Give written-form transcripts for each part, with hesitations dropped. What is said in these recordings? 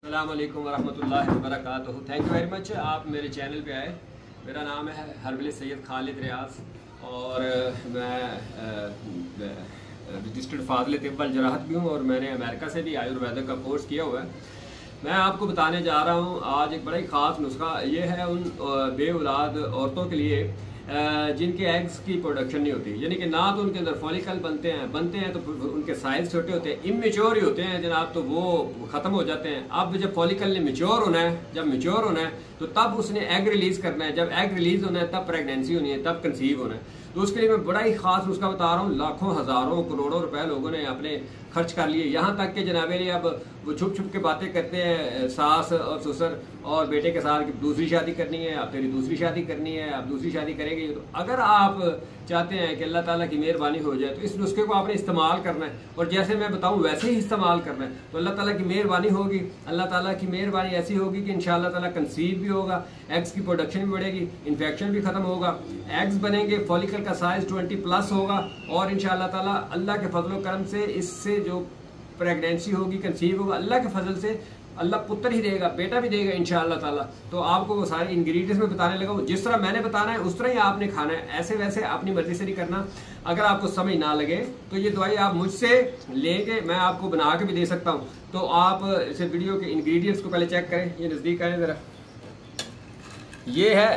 अस्सलाम वालेकुम वरहमतुल्लाहि वबरकातुहू। थैंक यू वेरी मच, आप मेरे चैनल पे आए। मेरा नाम है हर्बल सैयद खालिद रियाज और मैं रजिस्टर्ड फाज़िल तिब्ब अल जराहत भी हूँ और मैंने अमेरिका से भी आयुर्वेदिक का कोर्स किया हुआ है। मैं आपको बताने जा रहा हूँ आज एक बड़ा ही ख़ास नुस्खा। ये है उन बे औलाद औरतों के लिए जिनके एग्स की प्रोडक्शन नहीं होती, यानी कि ना तो उनके अंदर फॉलिकल बनते हैं तो उनके साइज छोटे होते हैं, इमेच्योर ही होते हैं जनाब, तो वो ख़त्म हो जाते हैं। अब जब फॉलिकल ने मैच्योर होना है, जब मैच्योर होना है तो तब उसने एग रिलीज़ करना है। जब एग रिलीज़ होना है तब प्रेगनेंसी होनी है, तब कंसीव होना है। तो उसके लिए मैं बड़ा ही ख़ास नुस्खा बता रहा हूँ। लाखों हज़ारों करोड़ों रुपए लोगों ने अपने खर्च कर लिए, यहाँ तक कि जनाबे ने अब वो छुप छुप के बातें करते हैं सास और ससुर और बेटे के साथ कि दूसरी शादी करनी है, अब तेरी दूसरी शादी करनी है, अब दूसरी शादी करेंगे। तो अगर आप चाहते हैं कि अल्लाह ताला की मेहरबानी हो जाए तो इस नुस्खे को आपने इस्तेमाल करना है और जैसे मैं बताऊं वैसे ही इस्तेमाल करना है, तो अल्लाह ताला की मेहरबानी होगी। अल्लाह ताला की मेहरबानी ऐसी होगी कि इंशाअल्लाह ताला कंसीव भी होगा, एग्स की प्रोडक्शन भी बढ़ेगी, इन्फेक्शन भी खत्म होगा, एग्स बनेंगे, फॉलिकल का साइज 20+ होगा और इंशाअल्लाह ताला अल्लाह के फजल करम से इससे जो प्रेगनेंसी होगी, कंसीव होगा, अल्लाह के फजल से अल्लाह पुत्र ही देगा, बेटा भी देगा इंशाअल्लाह ताला। तो आपको वो सारे इंग्रेडिएंट्स में बताने लगा हूँ, जिस तरह मैंने बताना है उस तरह ही आपने खाना है, ऐसे वैसे अपनी मर्जी से नहीं करना। अगर आपको समझ ना लगे तो ये दवाई आप मुझसे लेके मैं आपको बना के भी दे सकता हूँ। तो आप इसे वीडियो के इंग्रेडिएंट्स को पहले चेक करें। ये नज़दीक आए ज़रा। ये है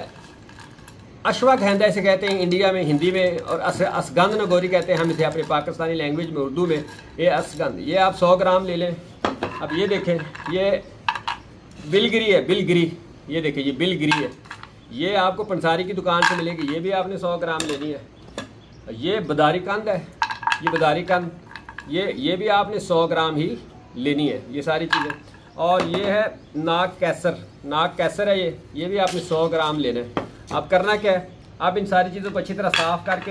अश्वगंधा इसे कहते हैं इंडिया में, हिंदी में, और असगंध नगोरी कहते हैं हम इसे अपनी पाकिस्तानी लैंग्वेज में, उर्दू में। ये असगंध, ये आप 100 ग्राम ले लें। अब ये देखें, ये बिलगिरी है, बिलगिरी, ये देखें ये बिलगिरी है, ये आपको पंसारी की दुकान से मिलेगी, ये भी आपने 100 ग्राम लेनी है। ये बदारी कंद है, ये बदारी कंद, ये भी आपने 100 ग्राम ही लेनी है, ये सारी चीज़ें। और ये है नाग कैसर, नाग कैसर है ये भी आपने 100 ग्राम लेना है। अब करना क्या है, आप इन सारी चीज़ों को अच्छी तरह साफ़ करके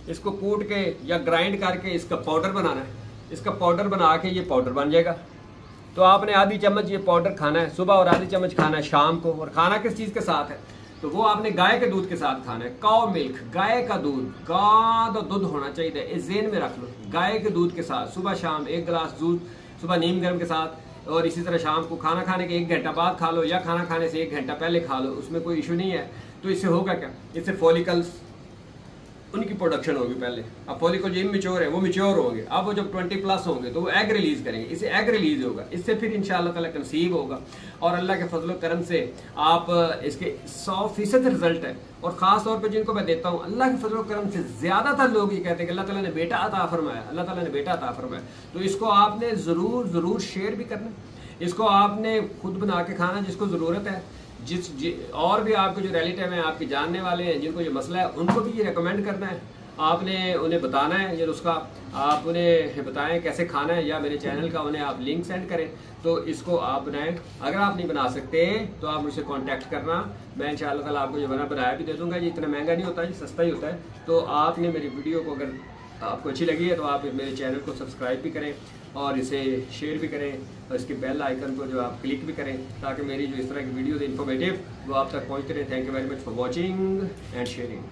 इसको कूट के या ग्राइंड करके इसका पाउडर बनाना है। इसका पाउडर बना के ये पाउडर बन जाएगा। तो आपने आधी चम्मच ये पाउडर खाना है सुबह और आधी चम्मच खाना है शाम को। और खाना किस चीज़ के साथ है, तो वो आपने गाय के दूध के साथ खाना है। काउ मिल्क, गाय का दूध, गाय का दूध होना चाहिए, इस ज़हन में रख लो। गाय के दूध के साथ सुबह शाम 1 गिलास दूध, सुबह नीम गर्म के साथ, और इसी तरह शाम को खाना खाने के 1 घंटा बाद खा लो या खाना खाने से 1 घंटा पहले खा लो, उसमें कोई इशू नहीं है। तो इससे होगा क्या, इससे फॉलिकल्स उनकी प्रोडक्शन होगी पहले। अब फॉलिकल जो इमेच्योर है वो मैच्योर होंगे, अब वो जब 20+ होंगे तो वो एग रिलीज करेंगे, इससे एग रिलीज होगा, इससे फिर इंशाअल्लाह ताला कंसीव होगा। और अल्लाह के फजल करम से आप इसके 100% रिजल्ट है। और ख़ास तौर पे जिनको मैं देता हूँ, अल्लाह के फजल करम से ज़्यादातर लोग ये कहते हैं कि अल्लाह ताला ने बेटा अता फरमाया, अल्लाह ताला ने बेटा अता फरमाया। तो इसको आपने ज़रूर शेयर भी करना, इसको आपने खुद बना के खाना जिसको ज़रूरत है। और भी आपके जो रिलेटिव हैं, आपके जानने वाले हैं जिनको ये मसला है, उनको भी ये रेकमेंड करना है। आपने उन्हें बताना है ये नुस्खा, आप उन्हें बताएं कैसे खाना है, या मेरे चैनल का उन्हें आप लिंक सेंड करें तो इसको आप बनाएं। अगर आप नहीं बना सकते तो आप मुझसे कांटेक्ट करना, मैं इंशाअल्लाह ताला आपको ये बनाया भी दे दूंगा। ये इतना महंगा नहीं होता, ये सस्ता ही होता है। तो आपने मेरी वीडियो को अगर आपको अच्छी लगी है तो आप मेरे चैनल को सब्सक्राइब भी करें और इसे शेयर भी करें और इसके बेल आइकन को जो आप क्लिक भी करें ताकि मेरी जो इस तरह की वीडियोज़ इन्फॉर्मेटिव वो आप तक पहुँचते रहें। Thank you very much for watching and sharing.